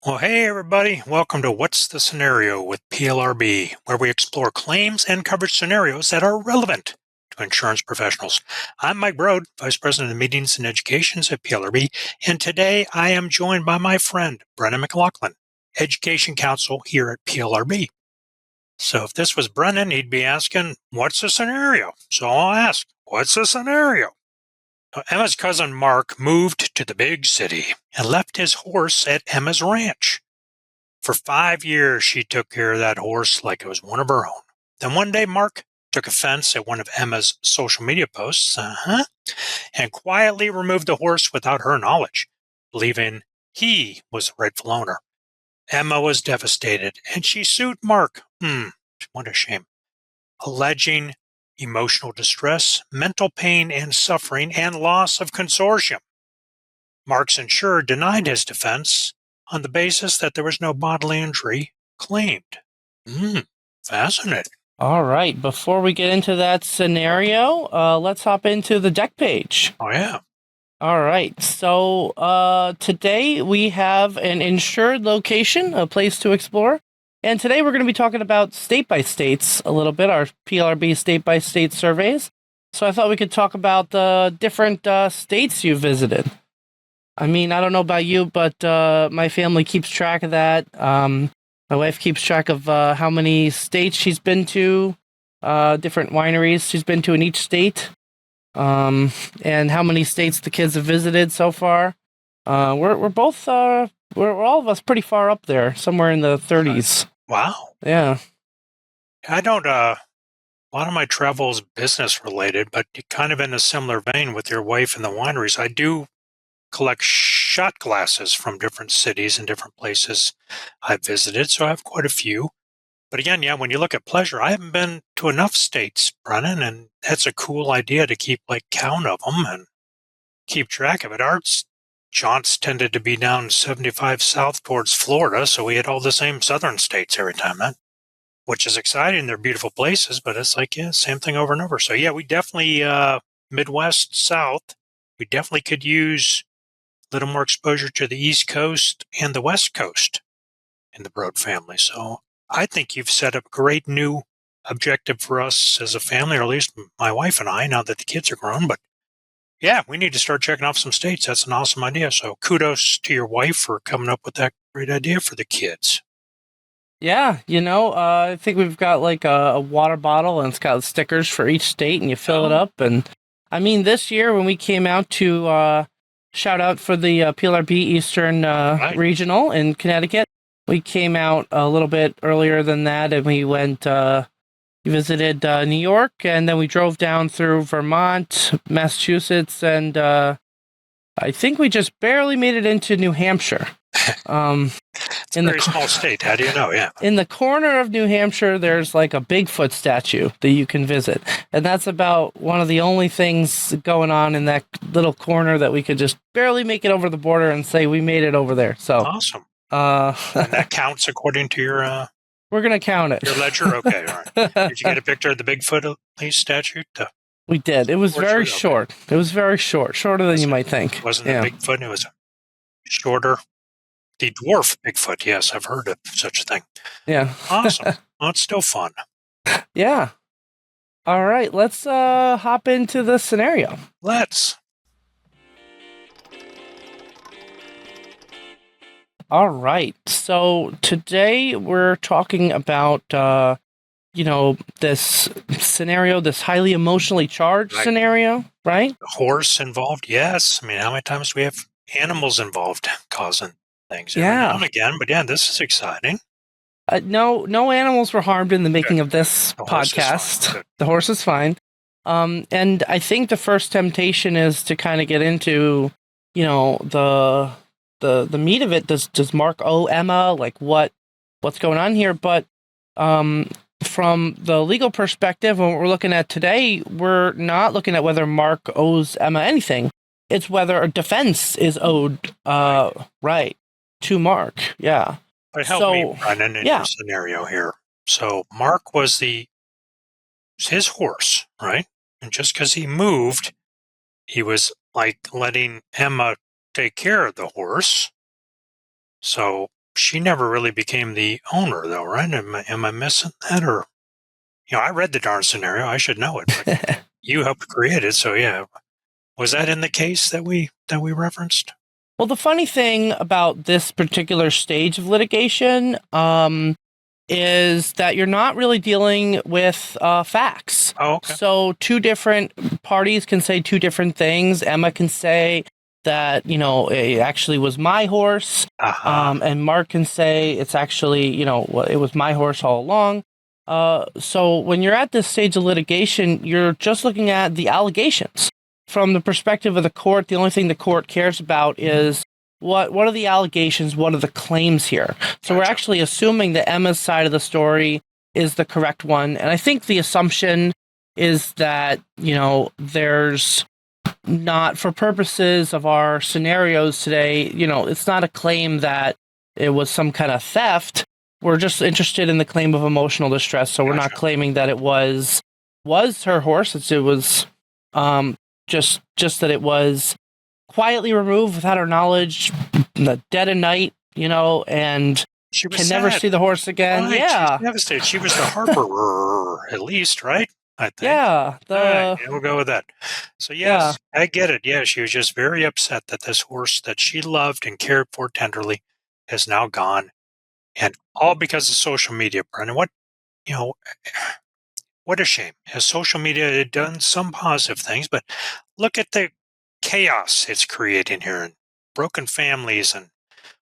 Well, hey everybody, welcome to What's the Scenario with PLRB, where we explore claims and coverage scenarios that are relevant to insurance professionals. I'm Mike Brode, Vice President of Meetings and Educations at PLRB, and today I am joined by my friend, Brennan McLaughlin, Education Counsel here at PLRB. So if this was Brennan, he'd be asking, what's the scenario? So I'll ask, what's the scenario? Emma's cousin Mark moved to the big city and left his horse at Emma's ranch. For 5 years, she took care of that horse like it was one of her own. Then one day, Mark took offense at one of Emma's social media posts, and quietly removed the horse without her knowledge, believing he was the rightful owner. Emma was devastated, and she sued Mark. What a shame. Alleging emotional distress, mental pain and suffering, and loss of consortium. Mark's insurer denied his defense on the basis that there was no bodily injury claimed. Fascinating. All right. Before we get into that scenario, let's hop into the deck page. Oh, yeah. All right. So today we have an insured location, a place to explore. And today we're going to be talking about state-by-states a little bit, our PLRB state-by-state surveys. So I thought we could talk about the different states you visited. I mean, I don't know about you, but my family keeps track of that. My wife keeps track of how many states she's been to, different wineries she's been to in each state, and how many states the kids have visited so far. We're both, we're all of us pretty far up there, somewhere in the 30s. Wow. Yeah. I don't, a lot of my travel is business related, but kind of in a similar vein with your wife and the wineries. I do collect shot glasses from different cities and different places I've visited, so I have quite a few. But again, yeah, when you look at pleasure, I haven't been to enough states, Brennan, and that's a cool idea to keep count of them and keep track of it. Our jaunts tended to be down 75 south towards Florida, so we had all the same southern states every time, which is exciting. They're beautiful places, but it's same thing over and over. So yeah, we definitely, Midwest, South, we definitely could use a little more exposure to the East Coast and the West Coast in the Brode family. So I think you've set up a great new objective for us as a family, or at least my wife and I, now that the kids are grown. But yeah, we need to start checking off some states. That's an awesome idea. So kudos to your wife for coming up with that great idea for the kids. Yeah, I think we've got a water bottle, and it's got stickers for each state, and you fill it up. And I mean, this year when we came out to shout out for the PLRB Eastern Regional in Connecticut, we came out a little bit earlier than that, and we went, we visited New York, and then we drove down through Vermont, Massachusetts, and I think we just barely made it into New Hampshire. It's a very small state. How do you know? Yeah. In the corner of New Hampshire, there's a Bigfoot statue that you can visit. And that's about one of the only things going on in that little corner that we could just barely make it over the border and say we made it over there. So awesome. And that counts according to your... We're going to count it. Your ledger? Okay, all right. Did you get a picture of the Bigfoot at least statue? We did. It was very short. It was very short. Shorter than you might think. It wasn't a Bigfoot. It was a shorter... The dwarf Bigfoot, yes, I've heard of such a thing. Yeah. Awesome. Well, it's still fun. Yeah. All right, let's hop into the scenario. Let's. All right, so today we're talking about, this scenario, this highly emotionally charged scenario, right? Horse involved, yes. I mean, how many times do we have animals involved causing things every Yeah. now and again? But yeah, this is exciting. No animals were harmed in the making of this podcast. The horse is fine. And I think the first temptation is to kind of get into, the meat of it. Does Mark owe Emma? What's going on here? But from the legal perspective, when we're looking at today, we're not looking at whether Mark owes Emma anything. It's whether a defense is owed, to Mark. Yeah. But help me, Brennan, in your scenario here. So Mark was his horse, right? And just because he moved, he was letting Emma take care of the horse. So she never really became the owner, though, right? Am I missing that? Or, I read the darn scenario. I should know it, but you helped create it. So, yeah. Was that in the case that we referenced? Well, the funny thing about this particular stage of litigation is that you're not really dealing with facts. Oh, okay. So two different parties can say two different things. Emma can say that, it actually was my horse. And Mark can say it's actually, it was my horse all along. So when you're at this stage of litigation, you're just looking at the allegations. From the perspective of the court, the only thing the court cares about is what are the allegations, what are the claims here. So we're actually assuming that Emma's side of the story is the correct one. And I think the assumption is that, there's not, for purposes of our scenarios today, it's not a claim that it was some kind of theft. We're just interested in the claim of emotional distress. So we're not claiming that it was her horse. It was just that it was quietly removed without her knowledge, in the dead of night, and she was can never see the horse again. Right, yeah, she's devastated. She was the harborer, at least, right? I think. Yeah, All right, we'll go with that. So yes, Yeah. I get it. Yeah, she was just very upset that this horse that she loved and cared for tenderly is now gone, and all because of social media, Brendan. What a shame. Has social media done some positive things, but look at the chaos it's creating here, and broken families and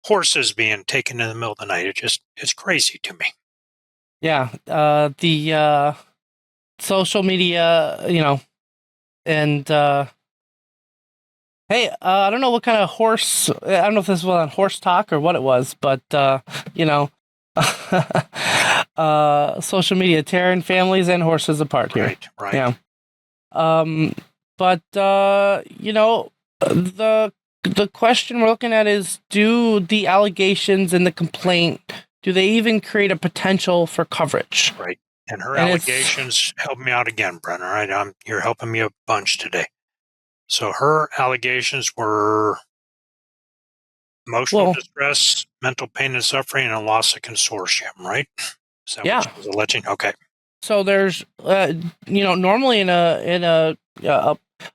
horses being taken in the middle of the night. It's crazy to me. Yeah, the social media, and hey, I don't know what kind of horse. I don't know if this was on Horse Talk or what it was, but social media tearing families and horses apart here. Right. Yeah. But the question we're looking at is, do the allegations in the complaint, do they even create a potential for coverage? Right. And her allegations help me out again, Brennan. Right. You're helping me a bunch today. So her allegations were emotional distress, mental pain and suffering, and a loss of consortium, right? Is that what she was alleging? Okay. So there's, normally in a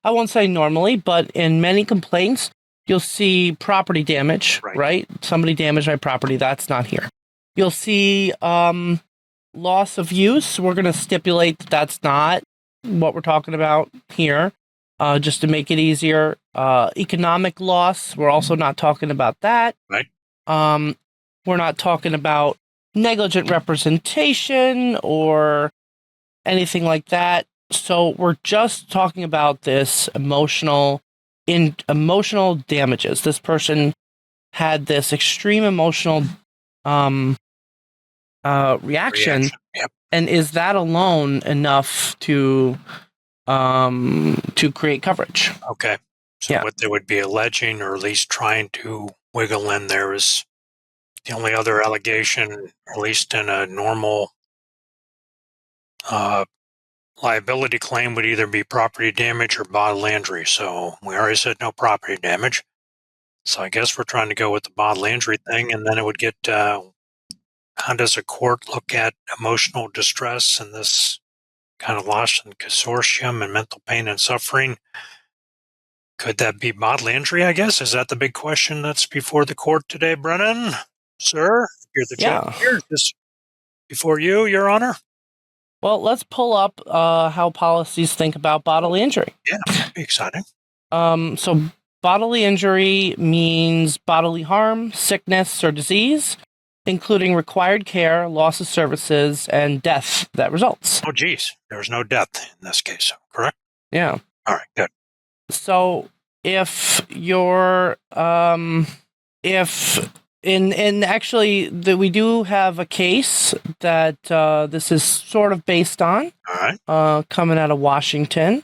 I won't say normally, but in many complaints, you'll see property damage, right? Somebody damaged my property. That's not here. You'll see loss of use. We're going to stipulate that that's not what we're talking about here, just to make it easier. Economic loss. We're also not talking about that. Right. We're not talking about negligent representation or anything like that. So we're just talking about this emotional damages. This person had this extreme emotional reaction. Yep. And is that alone enough to create coverage? Okay. So what they would be alleging, or at least trying to wiggle in there, is the only other allegation, at least in a normal liability claim, would either be property damage or bodily injury. So we already said no property damage. So I guess we're trying to go with the bodily injury thing, and then it would get, how does a court look at emotional distress and this kind of loss in consortium and mental pain and suffering? Could that be bodily injury, I guess? Is that the big question that's before the court today, Brennan? Sir, you're the judge here. Just before you, Your Honor. Well, let's pull up how policies think about bodily injury. Yeah, that'd be exciting. So bodily injury means bodily harm, sickness, or disease, including required care, loss of services, and death that results. Oh, geez. There's no death in this case, correct? Yeah. All right, good. So if you're, actually, we do have a case that this is sort of based on. All right. Coming out of Washington,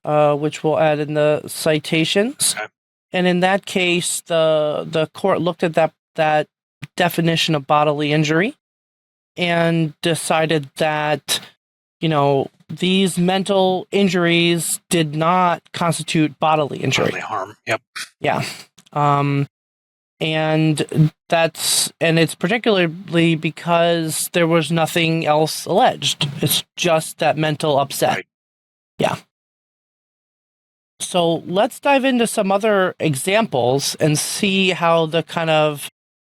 which we'll add in the citations. Okay. And in that case, the court looked at that definition of bodily injury and decided that, these mental injuries did not constitute bodily injury. Bodily harm. Yep. Yeah. And it's particularly because there was nothing else alleged. It's just that mental upset. Right. Yeah. So let's dive into some other examples and see how the kind of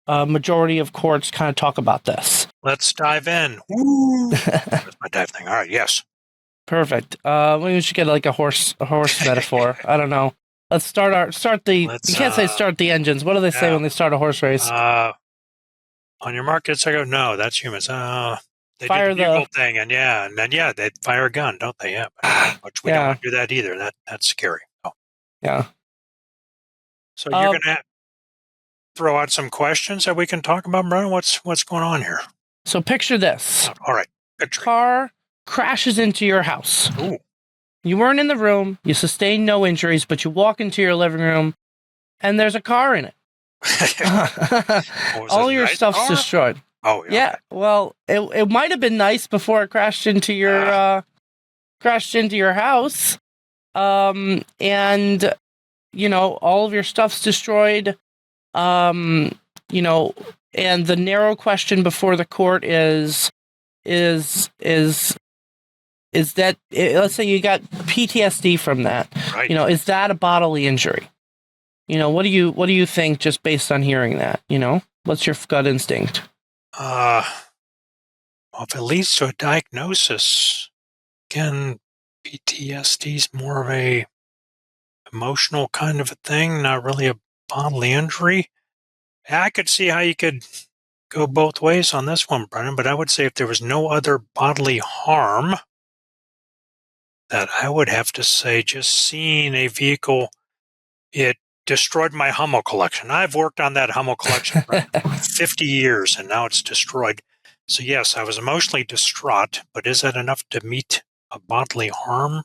majority of courts kind of talk about this. Let's dive in. Woo! That's my dive thing. All right, yes. Perfect. Maybe we should get like a horse metaphor. I don't know. Let's start the. You can't say start the engines. What do they say when they start a horse race? On your mark, get set, go. No, that's humans. They Fire did the bugle thing, and then they fire a gun, don't they? Yeah, which we don't want to do that either. That's scary. Oh. Yeah. So you're gonna throw out some questions that we can talk about, Brian. What's going on here? So picture this. All right, picture. Car crashes into your house. Ooh. You weren't in the room. You sustained no injuries, but you walk into your living room, and there's a car in it. All your stuff's destroyed. Oh yeah. Yeah. Well, it might have been nice before it crashed into your house, and all of your stuff's destroyed. And the narrow question before the court is that let's say you got PTSD from that. Right. Is that a bodily injury? What do you think just based on hearing that? What's your gut instinct? Well, if it leads to a diagnosis, again, PTSD is more of a emotional kind of a thing, not really a bodily injury. I could see how you could go both ways on this one, Brennan, but I would say if there was no other bodily harm, that I would have to say just seeing a vehicle, it destroyed my Hummel collection. I've worked on that Hummel collection for 50 years, and now it's destroyed. So yes, I was emotionally distraught, but is that enough to meet a bodily harm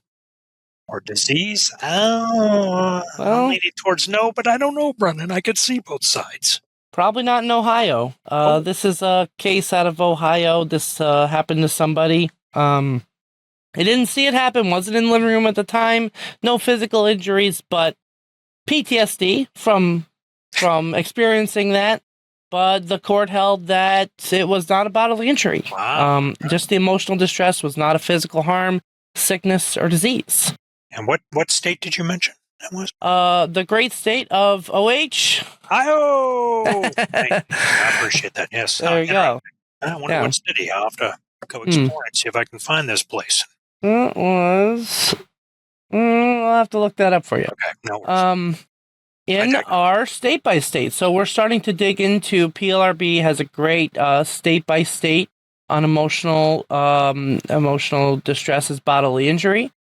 or disease? I'm leaning towards no, but I don't know, Brennan. I could see both sides. Probably not in Ohio. This is a case out of Ohio. This happened to somebody. I didn't see it happen, wasn't in the living room at the time. No physical injuries, but PTSD from experiencing that. But the court held that it was not a bodily injury. Wow. Just the emotional distress was not a physical harm, sickness, or disease. And what state did you mention that was? The great state of OH. Ohio! I appreciate that, yes. There you go. I wonder what city. I'll have to go explore and see if I can find this place. It was... I'll have to look that up for you. Okay, no worries. In our state by state. So we're starting to dig into PLRB has a great state by state on emotional distress as bodily injury.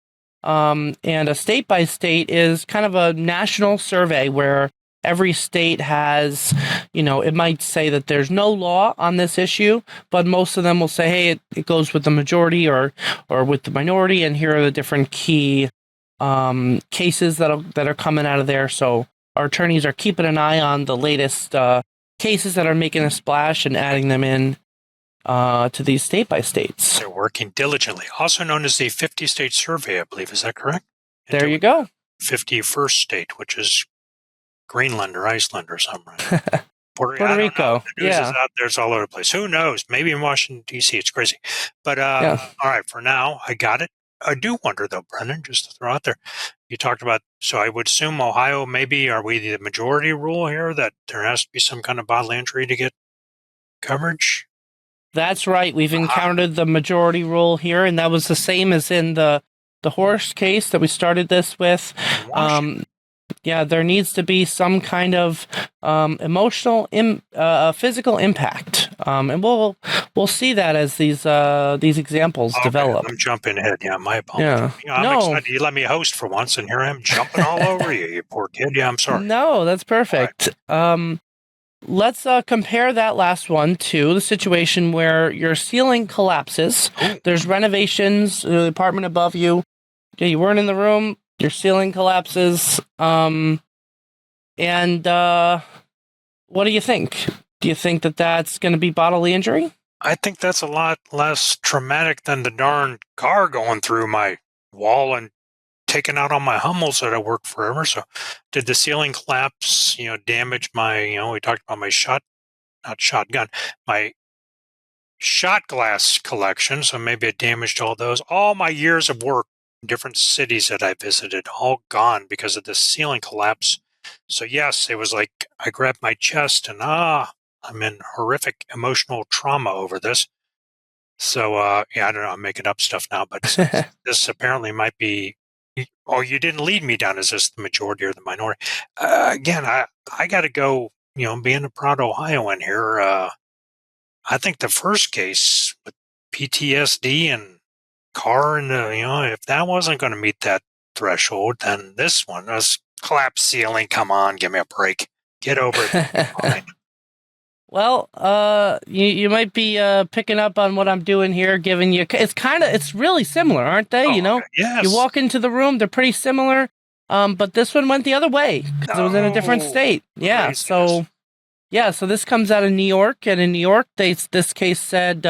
And a state by state is kind of a national survey where every state has, it might say that there's no law on this issue, but most of them will say, hey, it goes with the majority or with the minority, and here are the different key cases that are coming out of there. So our attorneys are keeping an eye on the latest cases that are making a splash and adding them in to these state by states. They're working diligently, also known as the 50-state survey, I believe. Is that correct? There you go. 51st state, which is Greenland or Iceland or something. Puerto Rico. The news is out there. It's all over the place. Who knows? Maybe in Washington, D.C. It's crazy. But all right, for now, I got it. I do wonder, though, Brennan, just to throw out there, you talked about, so I would assume Ohio, maybe, are we the majority rule here that there has to be some kind of bodily injury to get coverage? That's right. We've encountered the majority rule here, and that was the same as in the horse case that we started this with. There needs to be some kind of emotional, physical impact, and we'll see that as these examples develop. I'm jumping ahead. Yeah, my apologies. Yeah. I'm excited you let me host for once, and here I am jumping all over you, you poor kid. Yeah, I'm sorry. No, that's perfect. Right. Let's compare that last one to the situation where your ceiling collapses. Ooh. There's renovations, the apartment above you. You weren't in the room. Your ceiling collapses. And what do you think? Do you think that that's going to be bodily injury? I think that's a lot less traumatic than the darn car going through my wall and taken out on my Hummels that I worked forever. So did the ceiling collapse, damage my, we talked about my my shot glass collection. So maybe it damaged all those. All my years of work in different cities that I visited, all gone because of the ceiling collapse. So yes, it was like I grabbed my chest and I'm in horrific emotional trauma over this. So, I don't know, I'm making up stuff now, but since this apparently might be, you didn't lead me down. Is this the majority or the minority? Again, I got to go, being a proud Ohioan here, I think the first case with PTSD and car and, if that wasn't going to meet that threshold, then this one, this collapsed ceiling, come on, give me a break. Get over it. Fine. Well, you might be picking up on what I'm doing here, giving you. It's really similar, aren't they? Okay. Yes. You walk into the room, they're pretty similar. But this one went the other way because it was in a different state. Yeah. Craziness. So this comes out of New York, and in New York, this case said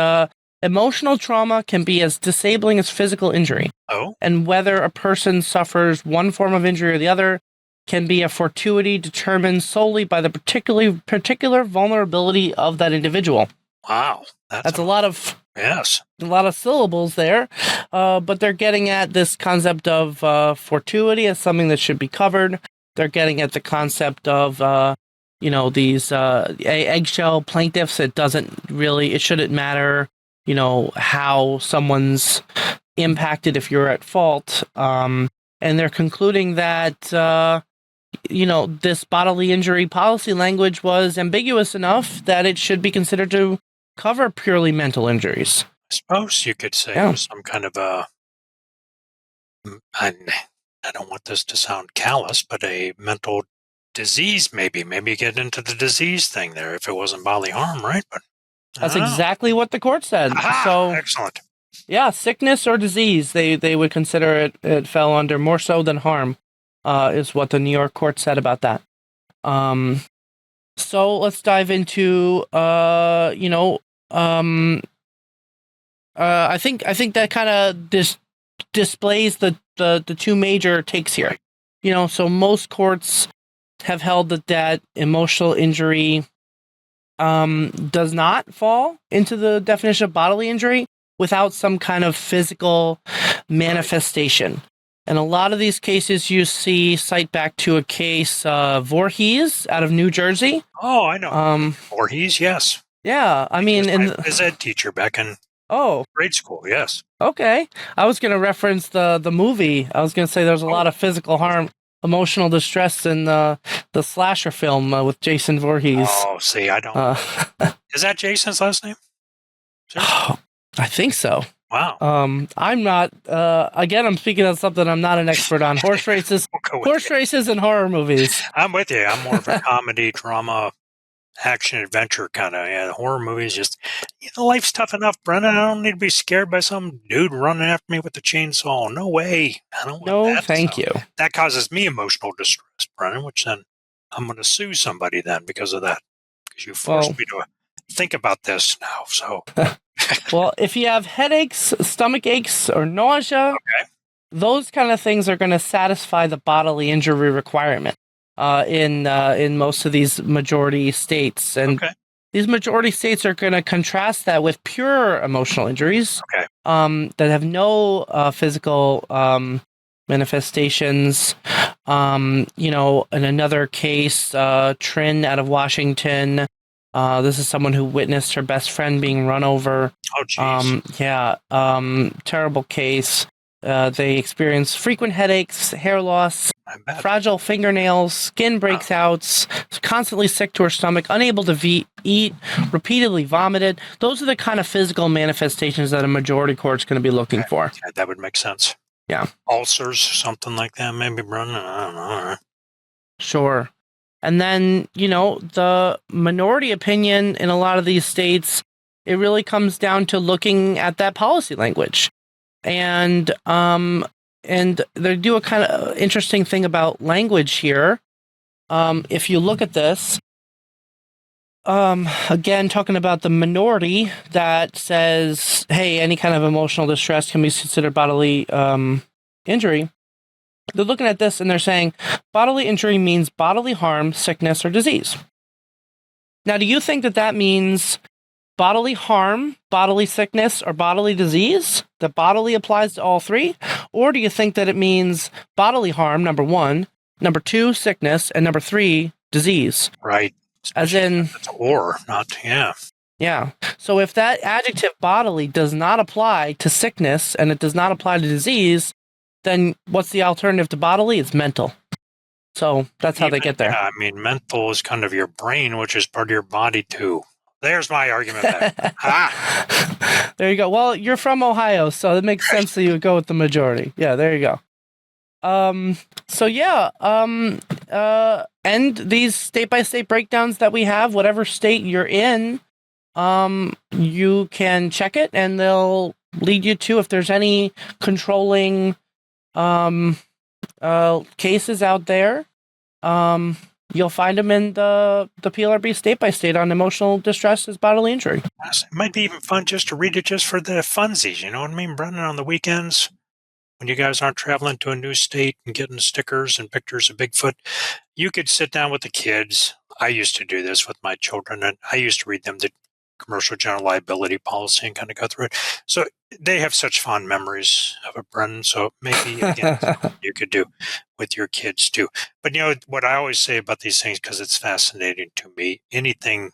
emotional trauma can be as disabling as physical injury. Oh. And whether a person suffers one form of injury or the other can be a fortuity determined solely by the particular vulnerability of that individual. Wow. That's a lot of yes. A lot of syllables there, but they're getting at this concept of fortuity as something that should be covered. They're getting at the concept of these eggshell plaintiffs. It shouldn't matter, how someone's impacted if you're at fault. And they're concluding that this bodily injury policy language was ambiguous enough that it should be considered to cover purely mental injuries. I suppose you could say it was some kind of I don't want this to sound callous, but a mental disease maybe get into the disease thing there if it wasn't bodily harm, right? But that's exactly what the court said. Aha, so excellent. Yeah, sickness or disease, they would consider it fell under more so than harm, is what the New York court said about that. So let's dive into I think that kind of displays the two major takes here. So most courts have held that emotional injury does not fall into the definition of bodily injury without some kind of physical manifestation. And a lot of these cases you see cite back to a case, Voorhees out of New Jersey. Oh, I know. Voorhees, yes. Yeah, I mean, his ed teacher back in grade school, yes. Okay. I was going to reference the movie. I was going to say there's a lot of physical harm, emotional distress in the slasher film with Jason Voorhees. Oh, see, I don't. Is that Jason's last name? I think so. Wow. I'm not. Again, I'm speaking of something I'm not an expert on. Horse races, races, and horror movies. I'm with you. I'm more of a comedy, drama, action, adventure kind of. Yeah, the horror movies just. Life's tough enough, Brendan. I don't need to be scared by some dude running after me with a chainsaw. No way. I don't want that. No, thank you. That causes me emotional distress, Brendan. Which then I'm going to sue somebody then because of that. Because you forced me to think about this now. So. Well, if you have headaches, stomach aches, or nausea, those kind of things are going to satisfy the bodily injury requirement in most of these majority states. And these majority states are going to contrast that with pure emotional injuries that have no physical manifestations. In another case, Trin out of Washington, this is someone who witnessed her best friend being run over. Oh, jeez. Terrible case. They experience frequent headaches, hair loss, fragile fingernails, skin breakouts, constantly sick to her stomach, unable to eat, repeatedly vomited. Those are the kind of physical manifestations that a majority court's going to be looking for. Yeah, that would make sense. Yeah. Ulcers, something like that, maybe, Brendan. I don't know. Sure. And then, the minority opinion in a lot of these states, it really comes down to looking at that policy language. And they do a kind of interesting thing about language here. If you look at this, again, talking about the minority that says, hey, any kind of emotional distress can be considered bodily injury. they're looking at this and they're saying bodily injury means bodily harm, sickness, or disease. Now, do you think that that means bodily harm, bodily sickness, or bodily disease? That bodily applies to all three? Or do you think that it means bodily harm, number one, number two, sickness, and number three, disease? Right. As in, it's or, not, yeah. Yeah. So if that adjective bodily does not apply to sickness and it does not apply to disease, then what's the alternative to bodily? It's mental. So that's how they get there. Yeah, I mean, mental is kind of your brain, which is part of your body, too. There's my argument back. There you go. Well, you're from Ohio, so it makes sense that you would go with the majority. Yeah, there you go. So yeah, and these state-by-state breakdowns that we have, whatever state you're in, you can check it and they'll lead you to, if there's any controlling cases out there, you'll find them in the PLRB state by state on emotional distress as bodily injury. Yes, it might be even fun just to read it just for the funsies, you know what I mean, Brendan, on the weekends when you guys aren't traveling to a new state and getting stickers and pictures of Bigfoot. You could sit down with the kids. I used to do this with my children, and I used to read them the commercial general liability policy and kind of go through it. So they have such fond memories of it, Brendan. So maybe, again, you could do with your kids too. But you know what I always say about these things, because it's fascinating to me, anything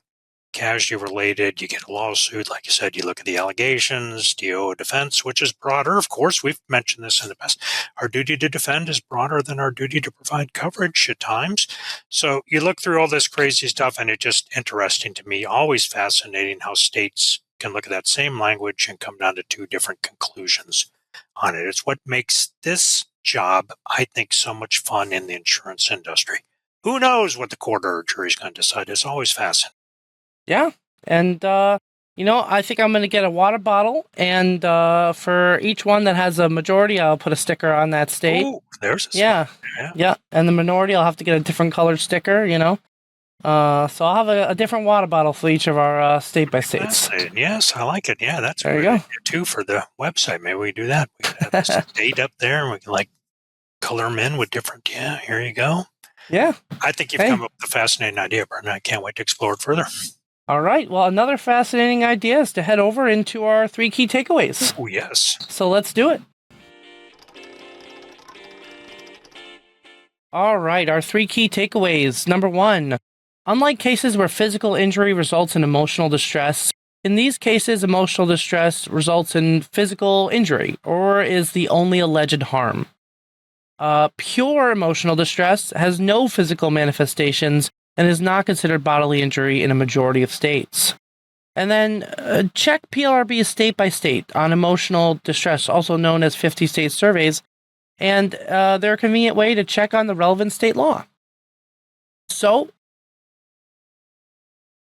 casualty related, you get a lawsuit, like you said, you look at the allegations, do you owe a defense, which is broader. Of course, we've mentioned this in the past. Our duty to defend is broader than our duty to provide coverage at times. So you look through all this crazy stuff, and it's just interesting to me, always fascinating how states can look at that same language and come down to two different conclusions on it. It's what makes this job, I think, so much fun in the insurance industry. Who knows what the court or jury is going to decide? It's always fascinating. Yeah. And, I think I'm going to get a water bottle, and for each one that has a majority, I'll put a sticker on that state. Oh, there's a yeah. And the minority, I'll have to get a different colored sticker, So I'll have a different water bottle for each of our state-by-states. Yes, I like it. Yeah, that's there you go. Too, for the website. Maybe we do that. We could have this date up there, and we can, color them in with different, here you go. Yeah. I think you've come up with a fascinating idea, Brendan. I can't wait to explore it further. All right. Well, another fascinating idea is to head over into our 3 key takeaways. Oh, yes. So let's do it. All right. Our 3 key takeaways. Number 1, unlike cases where physical injury results in emotional distress, in these cases, emotional distress results in physical injury or is the only alleged harm. Pure emotional distress has no physical manifestations and is not considered bodily injury in a majority of states. And then check PLRB state by state on emotional distress, also known as 50-state surveys, and they're a convenient way to check on the relevant state law. So,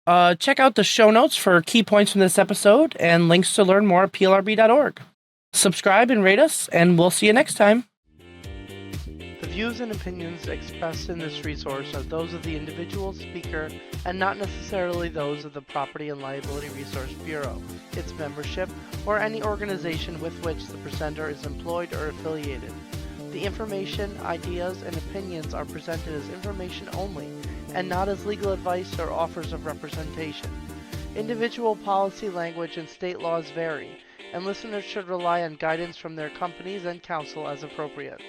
check out the show notes for key points from this episode and links to learn more at plrb.org. Subscribe and rate us, and we'll see you next time. The views and opinions expressed in this resource are those of the individual speaker and not necessarily those of the Property and Liability Resource Bureau, its membership, or any organization with which the presenter is employed or affiliated. The information, ideas, and opinions are presented as information only and not as legal advice or offers of representation. Individual policy language and state laws vary, and listeners should rely on guidance from their companies and counsel as appropriate.